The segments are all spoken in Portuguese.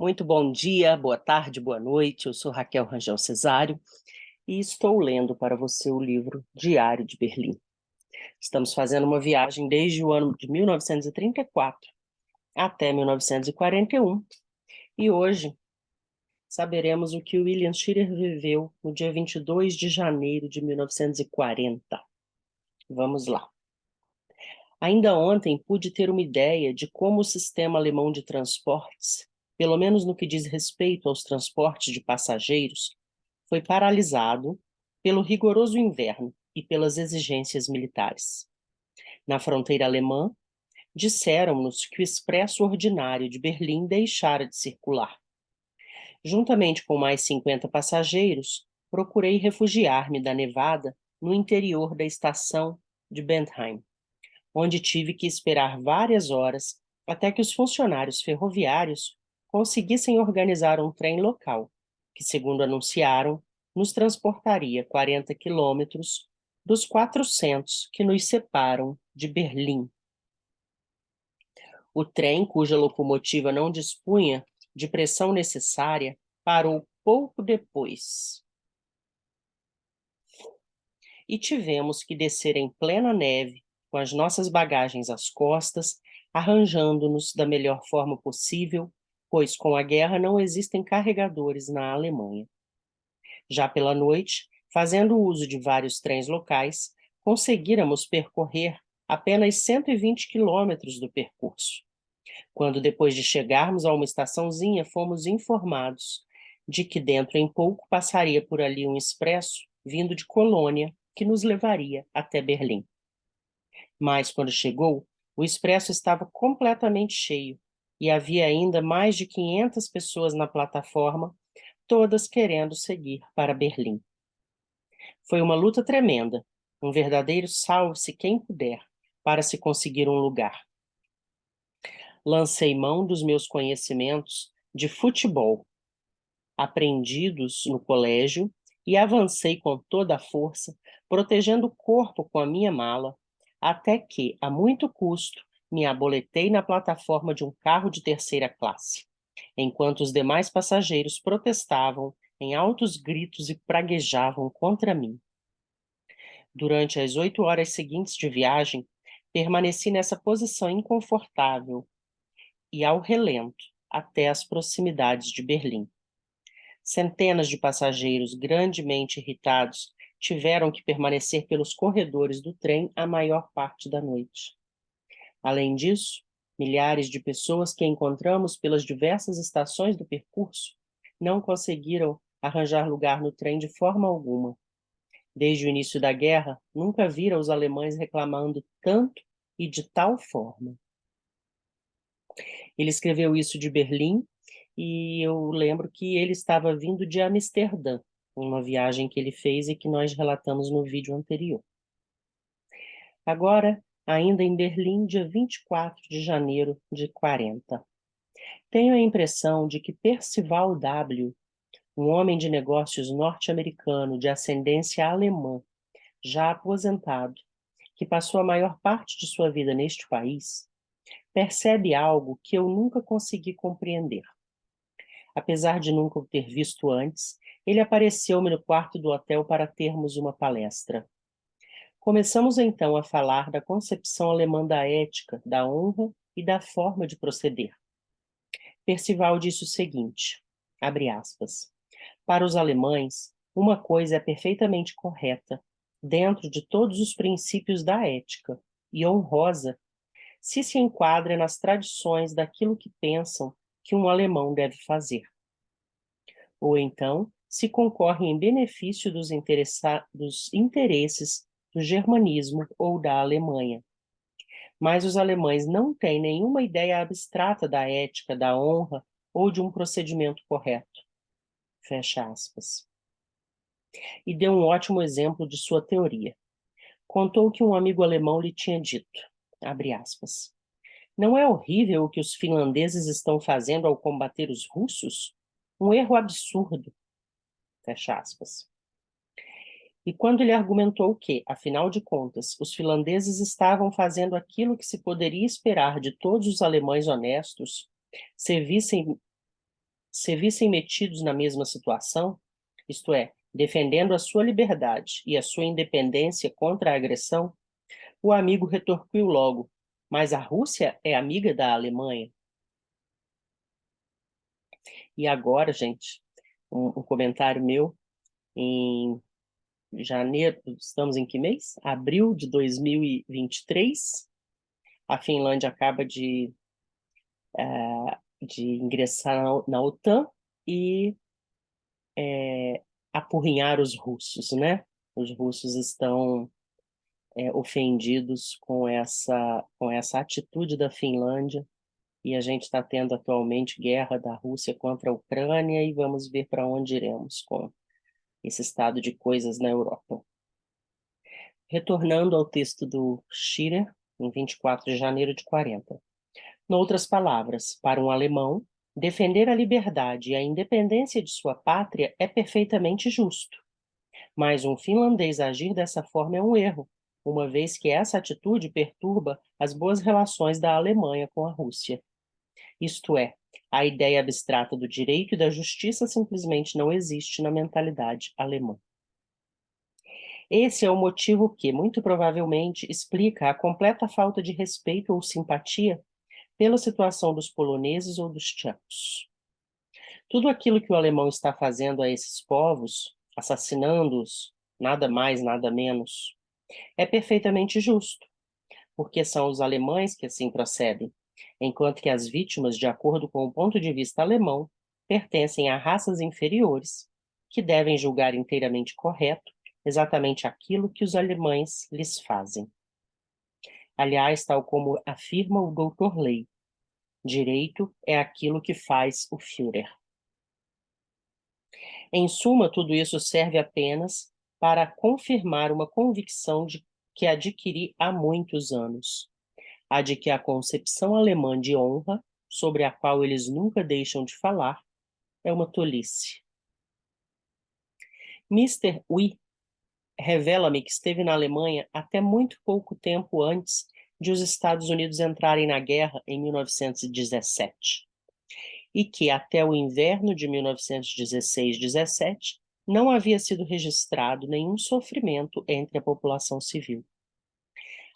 Muito bom dia, boa tarde, boa noite. Eu sou Raquel Rangel Cesário e estou lendo para você o livro Diário de Berlim. Estamos fazendo uma viagem desde o ano de 1934 até 1941 e hoje saberemos o que William Shirer viveu no dia 22 de janeiro de 1940. Vamos lá. Ainda ontem pude ter uma ideia de como o sistema alemão de transportes, pelo menos no que diz respeito aos transportes de passageiros, foi paralisado pelo rigoroso inverno e pelas exigências militares. Na fronteira alemã, disseram-nos que o expresso ordinário de Berlim deixara de circular. Juntamente com mais 50 passageiros, procurei refugiar-me da nevada no interior da estação de Bentheim, onde tive que esperar várias horas até que os funcionários ferroviários conseguissem organizar um trem local, que, segundo anunciaram, nos transportaria 40 quilômetros dos 400 que nos separam de Berlim. O trem, cuja locomotiva não dispunha de pressão necessária, parou pouco depois. E tivemos que descer em plena neve, com as nossas bagagens às costas, arranjando-nos da melhor forma possível, pois com a guerra não existem carregadores na Alemanha. Já pela noite, fazendo uso de vários trens locais, conseguíramos percorrer apenas 120 quilômetros do percurso, quando depois de chegarmos a uma estaçãozinha fomos informados de que dentro em pouco passaria por ali um expresso vindo de Colônia que nos levaria até Berlim. Mas quando chegou, o expresso estava completamente cheio e havia ainda mais de 500 pessoas na plataforma, todas querendo seguir para Berlim. Foi uma luta tremenda, um verdadeiro salve-se quem puder, para se conseguir um lugar. Lancei mão dos meus conhecimentos de futebol, aprendidos no colégio, e avancei com toda a força, protegendo o corpo com a minha mala, até que, a muito custo, me aboletei na plataforma de um carro de terceira classe, enquanto os demais passageiros protestavam em altos gritos e praguejavam contra mim. Durante as 8 horas seguintes de viagem, permaneci nessa posição inconfortável e ao relento até as proximidades de Berlim. Centenas de passageiros grandemente irritados tiveram que permanecer pelos corredores do trem a maior parte da noite. Além disso, milhares de pessoas que encontramos pelas diversas estações do percurso não conseguiram arranjar lugar no trem de forma alguma. Desde o início da guerra, nunca vira os alemães reclamando tanto e de tal forma. Ele escreveu isso de Berlim e eu lembro que ele estava vindo de Amsterdã, uma viagem que ele fez e que nós relatamos no vídeo anterior. Agora, ainda em Berlim, dia 24 de janeiro de 40. Tenho a impressão de que Percival W., um homem de negócios norte-americano de ascendência alemã, já aposentado, que passou a maior parte de sua vida neste país, percebe algo que eu nunca consegui compreender. Apesar de nunca o ter visto antes, ele apareceu-me no quarto do hotel para termos uma palestra. Começamos então a falar da concepção alemã da ética, da honra e da forma de proceder. Percival disse o seguinte, abre aspas, para os alemães, uma coisa é perfeitamente correta, dentro de todos os princípios da ética, e honrosa, se enquadra nas tradições daquilo que pensam que um alemão deve fazer. Ou então, se concorre em benefício dos interesses do germanismo ou da Alemanha. Mas os alemães não têm nenhuma ideia abstrata da ética, da honra ou de um procedimento correto. Fecha aspas. E deu um ótimo exemplo de sua teoria. Contou que um amigo alemão lhe tinha dito, abre aspas, não é horrível o que os finlandeses estão fazendo ao combater os russos? Um erro absurdo. Fecha aspas. E quando ele argumentou que, afinal de contas, os finlandeses estavam fazendo aquilo que se poderia esperar de todos os alemães honestos, servissem se vissem metidos na mesma situação, isto é, defendendo a sua liberdade e a sua independência contra a agressão, o amigo retorquiu logo: mas a Rússia é amiga da Alemanha. E agora, gente, um comentário meu, em janeiro, estamos em que mês? Abril de 2023, a Finlândia acaba de ingressar na OTAN e apurrinhar os russos, né? Os russos estão ofendidos com essa atitude da Finlândia, e a gente está tendo atualmente guerra da Rússia contra a Ucrânia, e vamos ver para onde iremos com esse estado de coisas na Europa. Retornando ao texto do Schiller, em 24 de janeiro de 40. Noutras palavras, para um alemão, defender a liberdade e a independência de sua pátria é perfeitamente justo. Mas um finlandês agir dessa forma é um erro, uma vez que essa atitude perturba as boas relações da Alemanha com a Rússia. Isto é, a ideia abstrata do direito e da justiça simplesmente não existe na mentalidade alemã. Esse é o motivo que, muito provavelmente, explica a completa falta de respeito ou simpatia pela situação dos poloneses ou dos tchecos. Tudo aquilo que o alemão está fazendo a esses povos, assassinando-os, nada mais, nada menos, é perfeitamente justo, porque são os alemães que assim procedem, enquanto que as vítimas, de acordo com o ponto de vista alemão, pertencem a raças inferiores, que devem julgar inteiramente correto exatamente aquilo que os alemães lhes fazem. Aliás, tal como afirma o Dr. Ley, direito é aquilo que faz o Führer. Em suma, tudo isso serve apenas para confirmar uma convicção que adquiri há muitos anos, a de que a concepção alemã de honra, sobre a qual eles nunca deixam de falar, é uma tolice. Mr. Uy revela-me que esteve na Alemanha até muito pouco tempo antes de os Estados Unidos entrarem na guerra em 1917, e que até o inverno de 1916-17 não havia sido registrado nenhum sofrimento entre a população civil.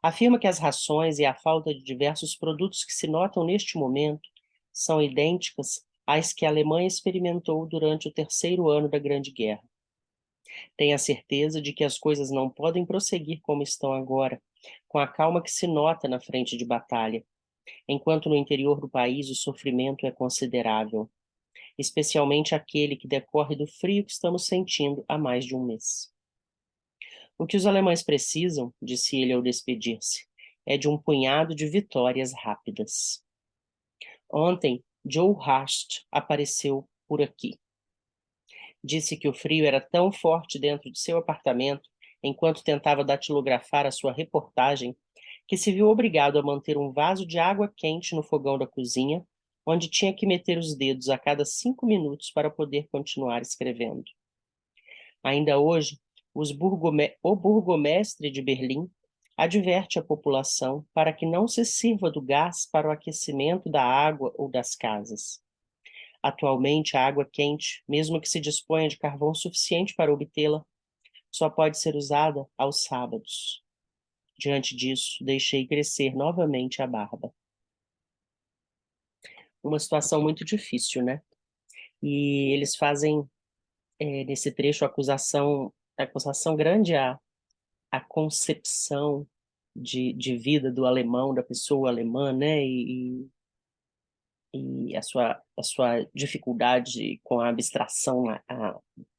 Afirma que as rações e a falta de diversos produtos que se notam neste momento são idênticas às que a Alemanha experimentou durante o terceiro ano da Grande Guerra. Tem a certeza de que as coisas não podem prosseguir como estão agora, com a calma que se nota na frente de batalha, enquanto no interior do país o sofrimento é considerável, especialmente aquele que decorre do frio que estamos sentindo há mais de um mês. O que os alemães precisam, disse ele ao despedir-se, é de um punhado de vitórias rápidas. Ontem, Joe Hurst apareceu por aqui. Disse que o frio era tão forte dentro de seu apartamento, enquanto tentava datilografar a sua reportagem, que se viu obrigado a manter um vaso de água quente no fogão da cozinha, onde tinha que meter os dedos a cada 5 minutos para poder continuar escrevendo. Ainda hoje, o burgomestre de Berlim adverte a população para que não se sirva do gás para o aquecimento da água ou das casas. Atualmente, a água quente, mesmo que se disponha de carvão suficiente para obtê-la, só pode ser usada aos sábados. Diante disso, deixei crescer novamente a barba. Uma situação muito difícil, né? E eles fazem, nesse trecho, acusação grande à concepção de vida do alemão, da pessoa alemã, né? E a sua dificuldade com a abstração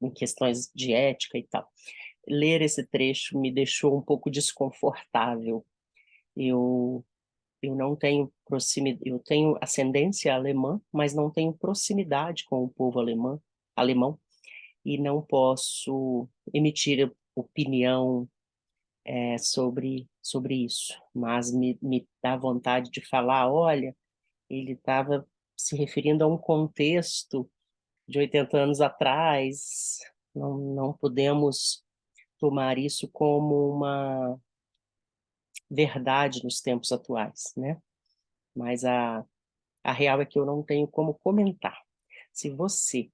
em questões de ética e tal. Ler esse trecho me deixou um pouco desconfortável. Eu não tenho proximidade, eu tenho ascendência alemã, mas não tenho proximidade com o povo alemão, e não posso emitir opinião sobre isso, mas me dá vontade de falar, olha, ele estava se referindo a um contexto de 80 anos atrás, não podemos tomar isso como uma verdade nos tempos atuais, né? Mas a real é que eu não tenho como comentar. Se você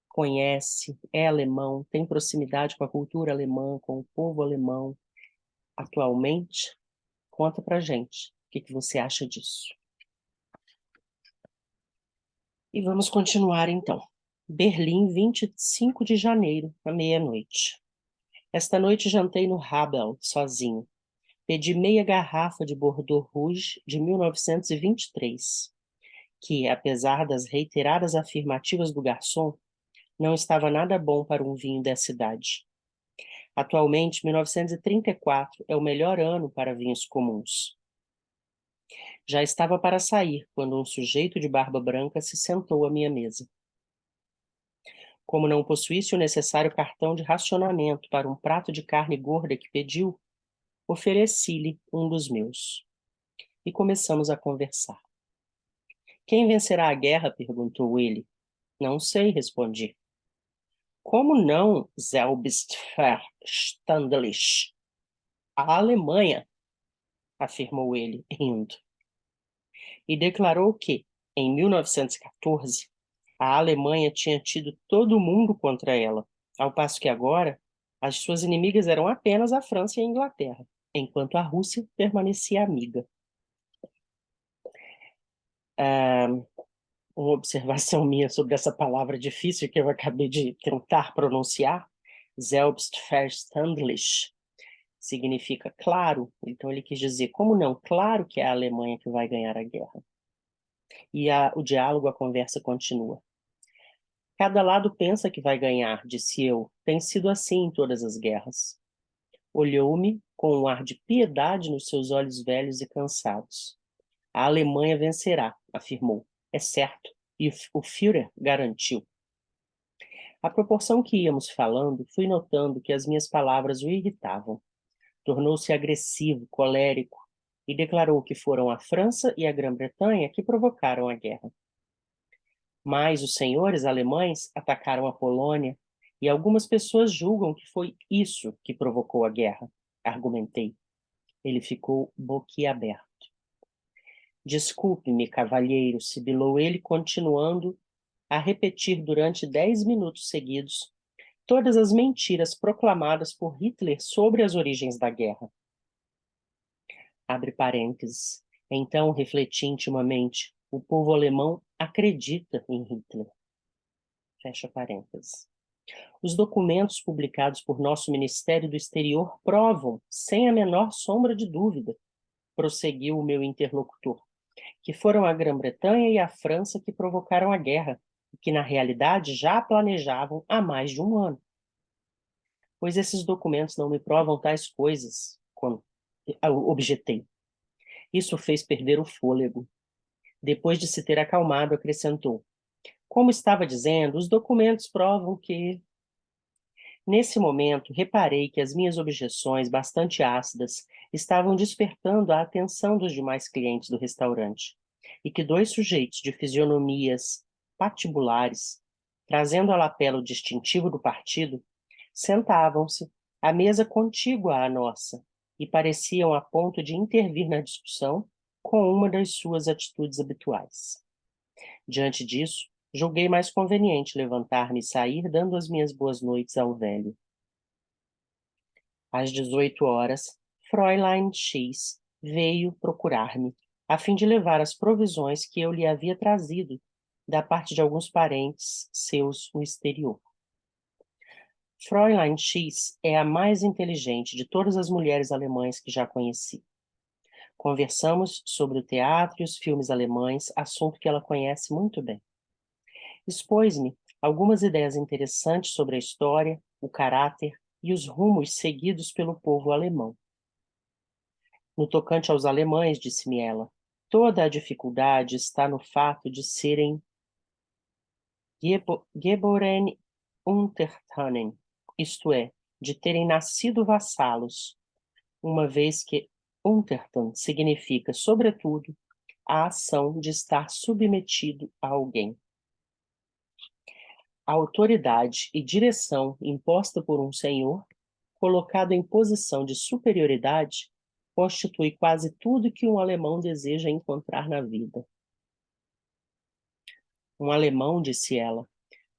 conhece, é alemão, tem proximidade com a cultura alemã, com o povo alemão atualmente, conta pra gente o que você acha disso. E vamos continuar então. Berlim, 25 de janeiro, à meia-noite. Esta noite jantei no Habel, sozinho. Pedi meia garrafa de Bordeaux Rouge de 1923, que, apesar das reiteradas afirmativas do garçom, não estava nada bom para um vinho dessa idade. Atualmente, 1934 é o melhor ano para vinhos comuns. Já estava para sair, quando um sujeito de barba branca se sentou à minha mesa. Como não possuísse o necessário cartão de racionamento para um prato de carne gorda que pediu, ofereci-lhe um dos meus. E começamos a conversar. Quem vencerá a guerra? Perguntou ele. Não sei, respondi. Como não, Selbstverständlich? A Alemanha, afirmou ele, rindo. E declarou que, em 1914, a Alemanha tinha tido todo o mundo contra ela, ao passo que agora as suas inimigas eram apenas a França e a Inglaterra, enquanto a Rússia permanecia amiga. Uma observação minha sobre essa palavra difícil que eu acabei de tentar pronunciar, Selbstverständlich, significa claro. Então ele quis dizer, como não? Claro que é a Alemanha que vai ganhar a guerra. E o diálogo, a conversa continua. Cada lado pensa que vai ganhar, disse eu. Tem sido assim em todas as guerras. Olhou-me com um ar de piedade nos seus olhos velhos e cansados. A Alemanha vencerá, afirmou. É certo. E o Führer garantiu. À proporção que íamos falando, fui notando que as minhas palavras o irritavam. Tornou-se agressivo, colérico, e declarou que foram a França e a Grã-Bretanha que provocaram a guerra. Mas os senhores alemães atacaram a Polônia, e algumas pessoas julgam que foi isso que provocou a guerra, argumentei. Ele ficou boquiaberto. Desculpe-me, cavalheiro, sibilou ele, continuando a repetir durante 10 minutos seguidos todas as mentiras proclamadas por Hitler sobre as origens da guerra. Abre parênteses. Então, refleti intimamente, o povo alemão acredita em Hitler. Fecha parênteses. Os documentos publicados por nosso Ministério do Exterior provam, sem a menor sombra de dúvida, prosseguiu o meu interlocutor, que foram a Grã-Bretanha e a França que provocaram a guerra, e que na realidade já a planejavam há mais de um ano. Pois esses documentos não me provam tais coisas, quando objetei. Isso fez perder o fôlego. Depois de se ter acalmado, acrescentou. Como estava dizendo, os documentos provam que... Nesse momento, reparei que as minhas objeções, bastante ácidas, estavam despertando a atenção dos demais clientes do restaurante, e que dois sujeitos de fisionomias patibulares, trazendo à lapela o distintivo do partido, sentavam-se à mesa contígua à nossa, e pareciam a ponto de intervir na discussão com uma das suas atitudes habituais. Diante disso, julguei mais conveniente levantar-me e sair, dando as minhas boas noites ao velho. Às 18 horas, Fräulein X veio procurar-me, a fim de levar as provisões que eu lhe havia trazido da parte de alguns parentes seus no exterior. Fräulein X é a mais inteligente de todas as mulheres alemãs que já conheci. Conversamos sobre o teatro e os filmes alemães, assunto que ela conhece muito bem. Expôs-me algumas ideias interessantes sobre a história, o caráter e os rumos seguidos pelo povo alemão. No tocante aos alemães, disse-me ela, toda a dificuldade está no fato de serem geboren Untertanen, isto é, de terem nascido vassalos, uma vez que Untertan significa, sobretudo, a ação de estar submetido a alguém. A autoridade e direção imposta por um senhor, colocado em posição de superioridade, constitui quase tudo que um alemão deseja encontrar na vida. Um alemão, disse ela,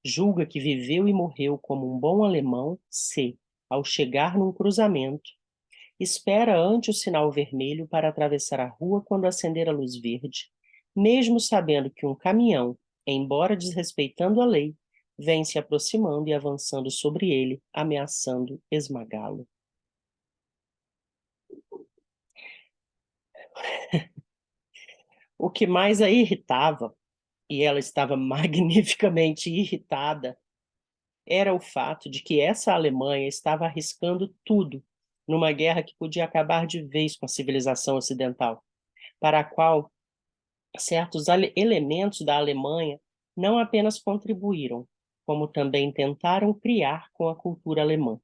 julga que viveu e morreu como um bom alemão se, ao chegar num cruzamento, espera ante o sinal vermelho para atravessar a rua quando acender a luz verde, mesmo sabendo que um caminhão, embora desrespeitando a lei, vem se aproximando e avançando sobre ele, ameaçando esmagá-lo. O que mais a irritava, e ela estava magnificamente irritada, era o fato de que essa Alemanha estava arriscando tudo numa guerra que podia acabar de vez com a civilização ocidental, para a qual certos elementos da Alemanha não apenas contribuíram, como também tentaram criar com a cultura alemã.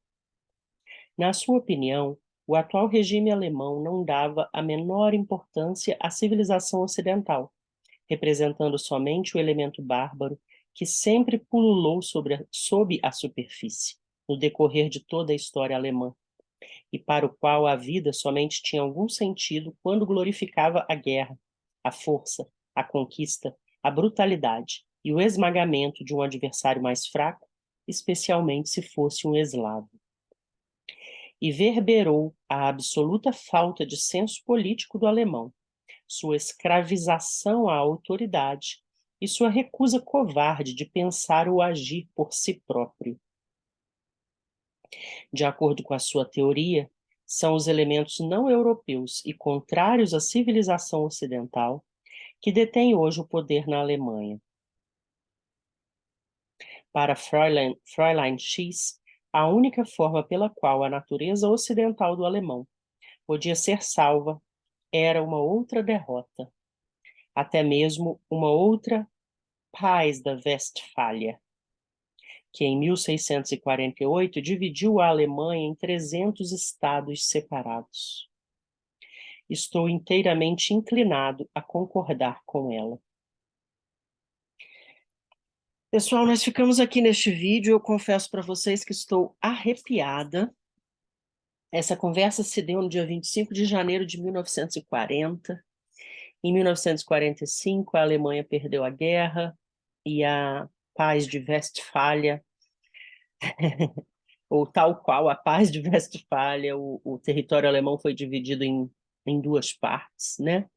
Na sua opinião, o atual regime alemão não dava a menor importância à civilização ocidental, representando somente o elemento bárbaro que sempre pululou sob a superfície, no decorrer de toda a história alemã, e para o qual a vida somente tinha algum sentido quando glorificava a guerra, a força, a conquista, a brutalidade e o esmagamento de um adversário mais fraco, especialmente se fosse um eslavo. E verberou a absoluta falta de senso político do alemão, sua escravização à autoridade e sua recusa covarde de pensar ou agir por si próprio. De acordo com a sua teoria, são os elementos não europeus e contrários à civilização ocidental que detêm hoje o poder na Alemanha. Para Fräulein X, a única forma pela qual a natureza ocidental do alemão podia ser salva era uma outra derrota, até mesmo uma outra paz da Westfália, que em 1648 dividiu a Alemanha em 300 estados separados. Estou inteiramente inclinado a concordar com ela. Pessoal, nós ficamos aqui neste vídeo. Eu confesso para vocês que estou arrepiada. Essa conversa se deu no dia 25 de janeiro de 1940. Em 1945, a Alemanha perdeu a guerra e a Paz de Westfália, ou tal qual a Paz de Westfália, o território alemão foi dividido em duas partes, né?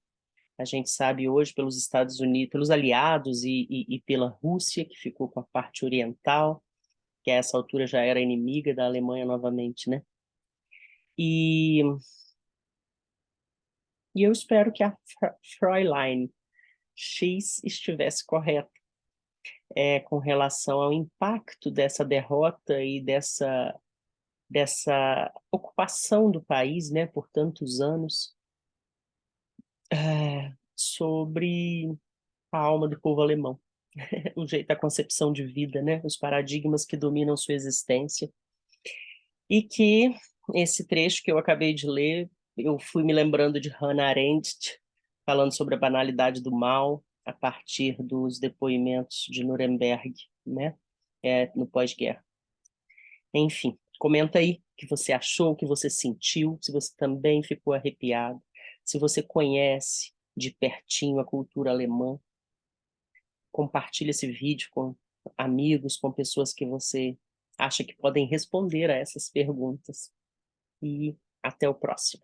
A gente sabe hoje pelos Estados Unidos, pelos aliados e pela Rússia, que ficou com a parte oriental, que a essa altura já era inimiga da Alemanha novamente, né? E eu espero que a Fräulein X estivesse correta com relação ao impacto dessa derrota e dessa ocupação do país, né, por tantos anos, sobre a alma do povo alemão. O jeito, a concepção de vida, né, os paradigmas que dominam sua existência. E que esse trecho que eu acabei de ler, eu fui me lembrando de Hannah Arendt, falando sobre a banalidade do mal, a partir dos depoimentos de Nuremberg, né, no pós-guerra. Enfim, comenta aí o que você achou, o que você sentiu, se você também ficou arrepiado, se você conhece de pertinho a cultura alemã. Compartilhe esse vídeo com amigos, com pessoas que você acha que podem responder a essas perguntas. E até o próximo.